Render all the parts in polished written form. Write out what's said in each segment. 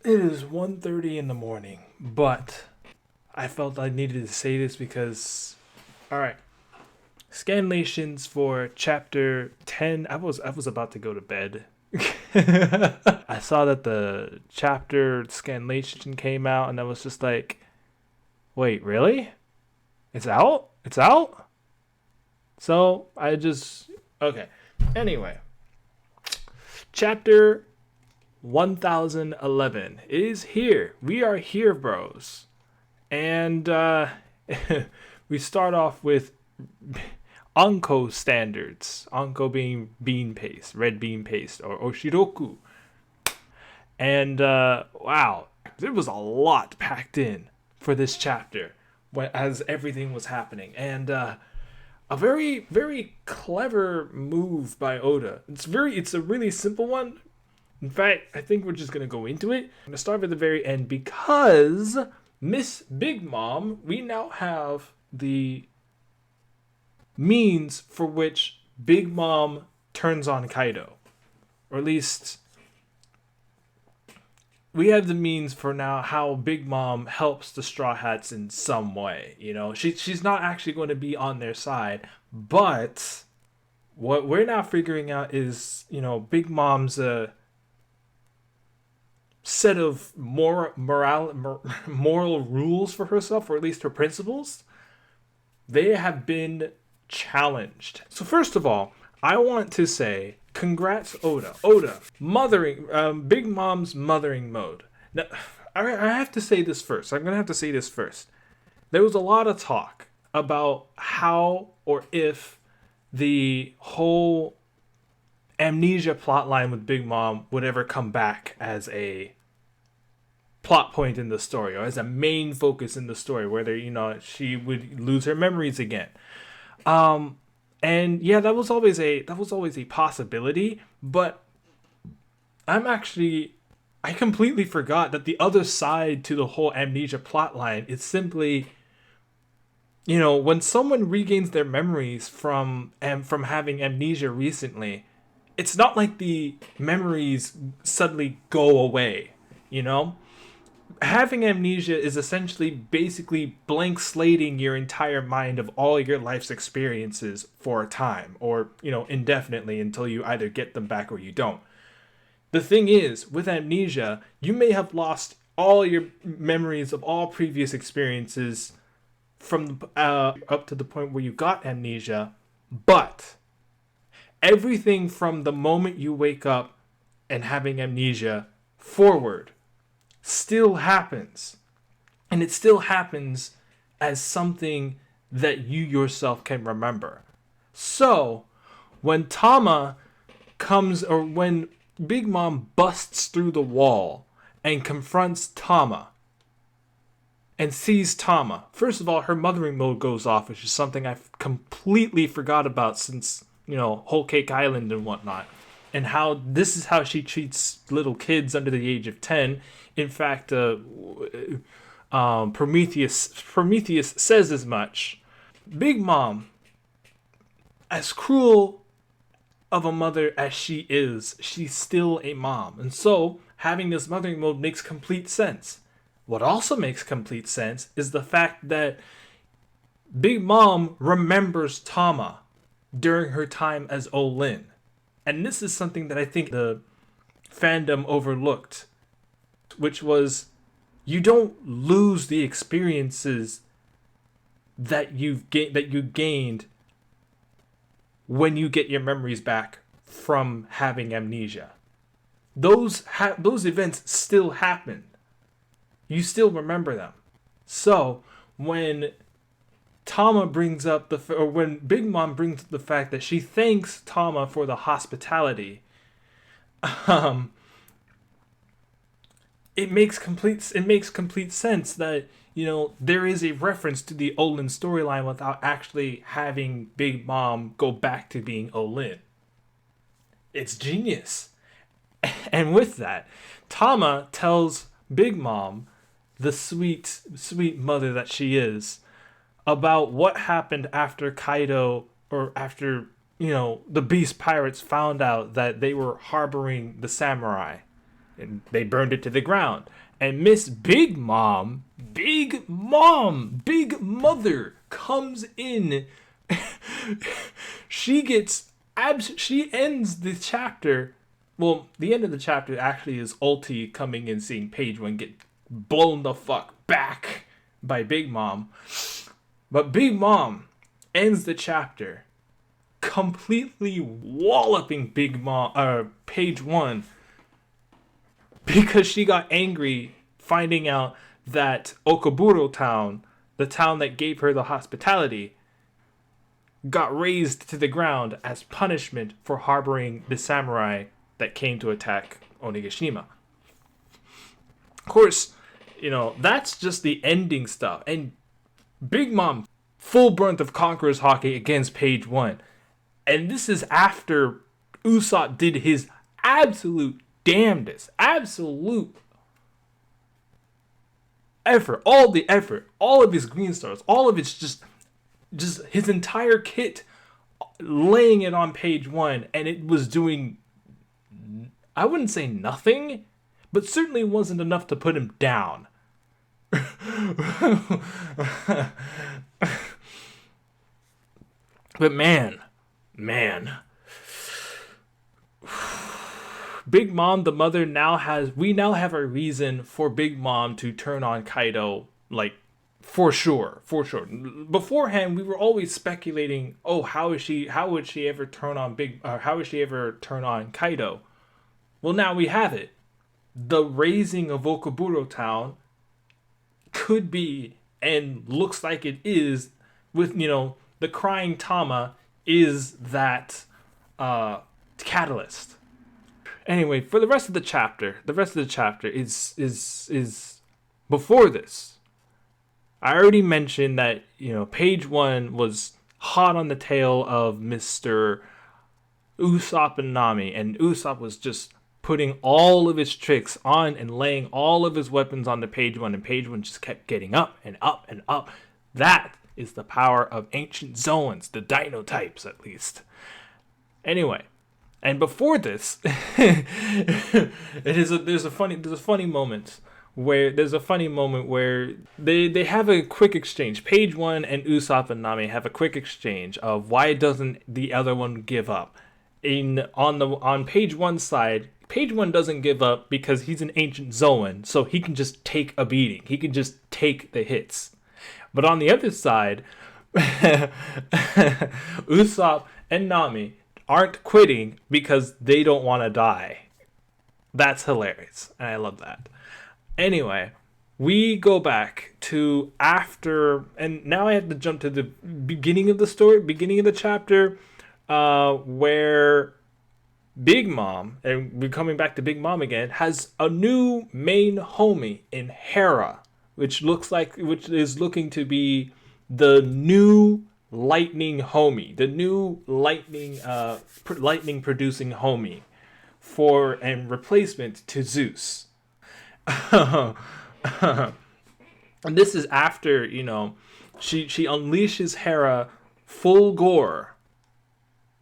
It is 1:30 in the morning, but I felt I needed to say this because all right, scanlations for chapter 10. I was about to go to bed. I saw that the chapter scanlation came out and I was just like, "Wait, really? It's out? It's out?" So, I just okay. Anyway, chapter 1011 is here. We are here, bros. And we start off with Anko standards. Anko being bean paste, red bean paste, or Oshiroku. And wow, there was a lot packed in for this chapter as everything was happening. And a very, very clever move by Oda. It's a really simple one. In fact, I think we're just gonna go into it. I'm gonna start at the very end because Miss Big Mom, we now have the means for which Big Mom turns on Kaido. Or at least we have the means for now how Big Mom helps the Straw Hats in some way. You know, she's not actually going to be on their side, but what we're now figuring out is, Big Mom's set of moral rules for herself, or at least her principles, they have been challenged. So first of all, I want to say congrats, Oda. Oda, mothering, Big Mom's mothering mode. Now, I have to say this first. I'm gonna have to say this first. There was a lot of talk about how or if the whole amnesia plotline with Big Mom would ever come back as a plot point in the story or as a main focus in the story, whether she would lose her memories again. And yeah, that was always a possibility, but I completely forgot that the other side to the whole amnesia plotline is simply, when someone regains their memories from having amnesia recently, it's not like the memories suddenly go away, you know? Having amnesia is essentially basically blank slating your entire mind of all your life's experiences for a time or, indefinitely until you either get them back or you don't. The thing is, with amnesia, you may have lost all your memories of all previous experiences from up to the point where you got amnesia, but everything from the moment you wake up and having amnesia forward still happens. And it still happens as something that you yourself can remember. So, when Tama comes, or when Big Mom busts through the wall and confronts Tama and sees Tama, first of all, her mothering mode goes off, which is something I've completely forgot about since, Whole Cake Island and whatnot. And how this is how she treats little kids under the age of 10. In fact, Prometheus says as much. Big Mom, as cruel of a mother as she is, she's still a mom. And so, having this mothering mode makes complete sense. What also makes complete sense is the fact that Big Mom remembers Tama during her time as Olin. And this is something that I think the fandom overlooked, which was you don't lose the experiences that you gained when you get your memories back from having amnesia. Those events still happen. You still remember them. So when when Big Mom brings up the fact that she thanks Tama for the hospitality, um, it makes complete sense that there is a reference to the Olin storyline without actually having Big Mom go back to being Olin. It's genius. And with that, Tama tells Big Mom, the sweet, sweet mother that she is, about what happened after Kaido, or after, the Beast Pirates found out that they were harboring the samurai. and they burned it to the ground. And Miss Big Mom, Big Mother comes in. She ends the chapter. Well, the end of the chapter actually is Ulti coming in, seeing Page One get blown the fuck back by Big Mom. But Big Mom ends the chapter completely walloping Page One, because she got angry finding out that Okaburo Town, the town that gave her the hospitality, got razed to the ground as punishment for harboring the samurai that came to attack Onigashima. Of course, that's just the ending stuff. And Big Mom, full brunt of Conqueror's Haki against Page One. And this is after Usopp did his absolute damnedest, absolute effort, all of his green stars, all of his just his entire kit, laying it on Page One, and it was doing, I wouldn't say nothing, but certainly wasn't enough to put him down. But man, Big Mom, the mother, we now have a reason for Big Mom to turn on Kaido, like, for sure. Beforehand, we were always speculating, how would she ever turn on Kaido? Well, now we have it. The raising of Okaburo Town could be, and looks like it is, with, the crying Tama is that catalyst. Anyway, for the rest of the chapter is before this. I already mentioned that, Page One was hot on the tail of Mr. Usopp and Nami, and Usopp was just putting all of his tricks on and laying all of his weapons onto Page One, and Page One just kept getting up and up and up. That is the power of ancient Zoans, the dino types at least. Anyway, and before this, there's a funny moment where they have a quick exchange. Page One and Usopp and Nami have a quick exchange of why doesn't the other one give up. On Page One's side, Page One doesn't give up because he's an ancient Zoan, so he can just take a beating. He can just take the hits. But on the other side, Usopp and Nami aren't quitting because they don't want to die. That's hilarious, and I love that. Anyway, we go back to after, and now I have to jump to the beginning of the story, beginning of the chapter, where Big Mom, and we're coming back to Big Mom again, has a new main homie in Hera, which is looking to be the new lightning homie, the new lightning producing homie for and replacement to Zeus. And this is after, she unleashes Hera full gore,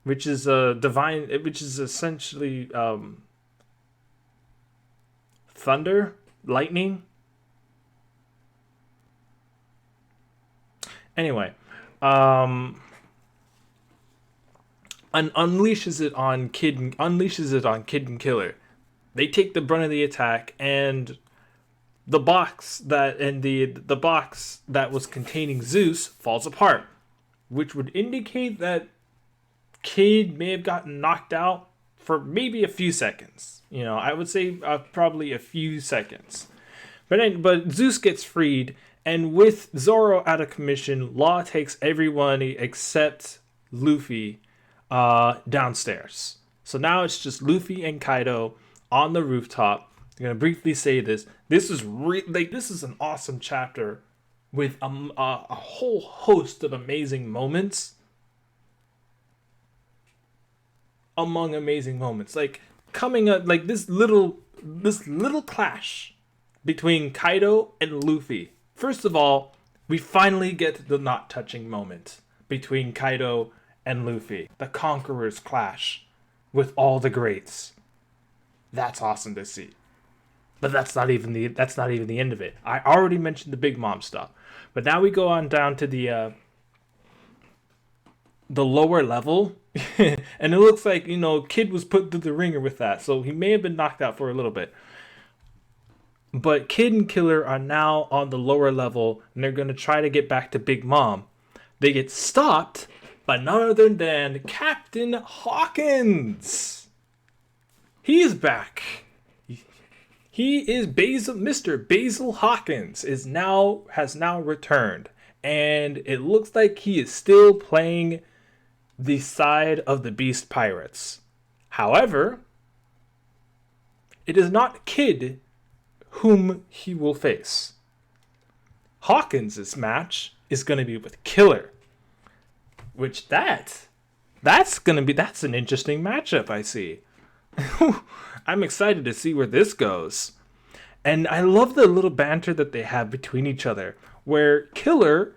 which is essentially thunder, lightning. Anyway, and unleashes it on Kid and Killer. They take the brunt of the attack, and the box that was containing Zeus falls apart, which would indicate that Kid may have gotten knocked out for maybe a few seconds. I would say probably a few seconds. But Zeus gets freed, and with Zoro out of commission, Law takes everyone except Luffy downstairs. So now it's just Luffy and Kaido on the rooftop. I'm gonna briefly say this. This is an awesome chapter with a whole host of amazing moments. Among amazing moments, like coming up, like this little clash between Kaido and Luffy. First of all, we finally get the not touching moment between Kaido and Luffy, the Conquerors clash with all the greats. That's awesome to see. But that's not even the end of it. I already mentioned the Big Mom stuff, but now we go on down to the lower level, and it looks like Kid was put through the ringer with that, so he may have been knocked out for a little bit. But Kid and Killer are now on the lower level, and they're gonna try to get back to Big Mom. They get stopped by none other than Captain Hawkins. He's back. He is Basil. Mr. Basil Hawkins has now returned, and it looks like he is still playing the side of the Beast Pirates. However, it is not Kid whom he will face. Hawkins' match is going to be with Killer, which that's an interesting matchup, I see. I'm excited to see where this goes. And I love the little banter that they have between each other, where Killer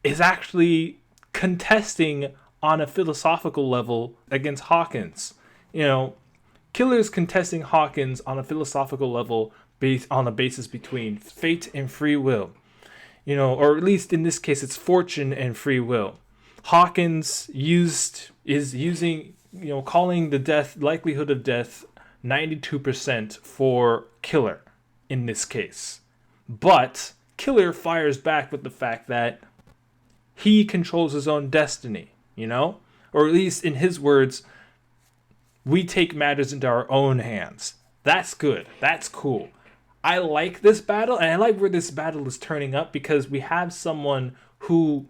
is actually contesting on a philosophical level against Hawkins. Killer is contesting Hawkins on a philosophical level based on a basis between fate and free will. Or at least in this case, it's fortune and free will. Hawkins is using, calling the likelihood of death 92% for Killer in this case. But Killer fires back with the fact that he controls his own destiny, Or at least in his words, we take matters into our own hands. That's good. That's cool. I like this battle, and I like where this battle is turning up because we have someone who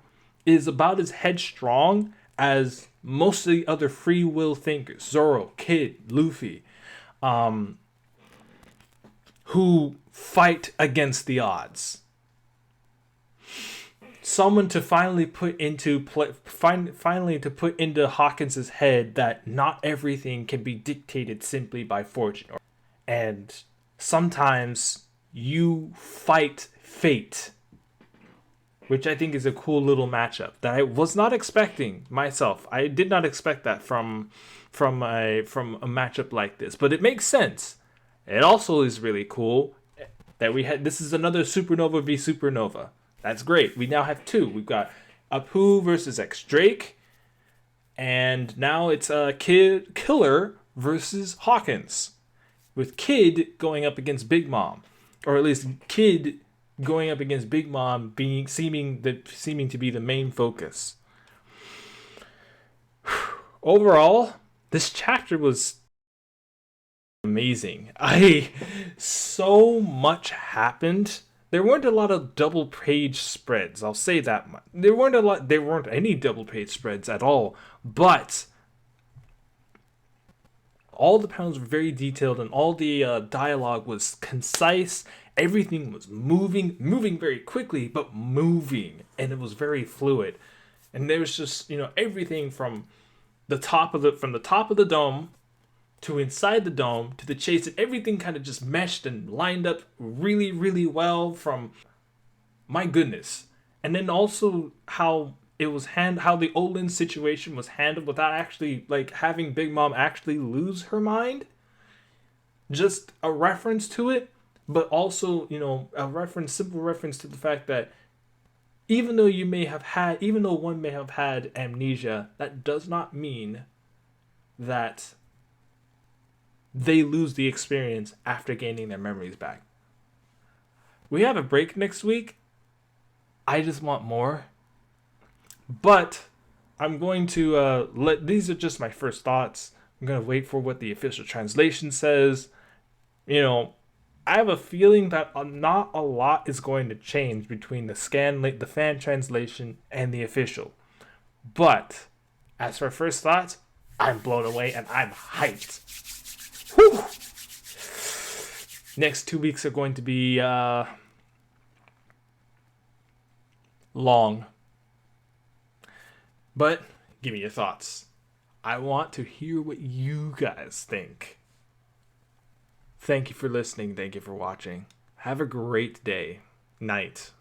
is about as headstrong as most of the other free will thinkers, Zoro, Kid, Luffy, who fight against the odds. Someone to finally put into Hawkins' head that not everything can be dictated simply by fortune, and sometimes you fight fate, which I think is a cool little matchup that I was not expecting myself. I did not expect that from a matchup like this, but it makes sense. It also is really cool that this is another Supernova v Supernova. That's great. We now have two. We've got Apu versus X Drake, and now it's Killer versus Hawkins, with Kid going up against Big Mom, or at least Kid going up against Big Mom seeming to be the main focus. Overall, this chapter was amazing. So much happened. There weren't a lot of double page spreads. I'll say that much. There weren't any double page spreads at all. But all the panels were very detailed, and all the dialogue was concise. Everything was moving very quickly, but moving, and it was very fluid. And there was just everything from the top of the dome to inside the dome to the chase, and everything kind of just meshed and lined up really, really well. From my goodness. And then also how it was how the Olin situation was handled without actually having Big Mom actually lose her mind. Just a reference to it, but also simple reference to the fact that even though one may have had amnesia, that does not mean that they lose the experience after gaining their memories back. We have a break next week. I just want more. But I'm going to these are just my first thoughts. I'm going to wait for what the official translation says. I have a feeling that not a lot is going to change between the fan translation and the official. But as for first thoughts, I'm blown away and I'm hyped. Whew. Next 2 weeks are going to be long. But give me your thoughts. I want to hear what you guys think. Thank you for listening. Thank you for watching. Have a great day. Night.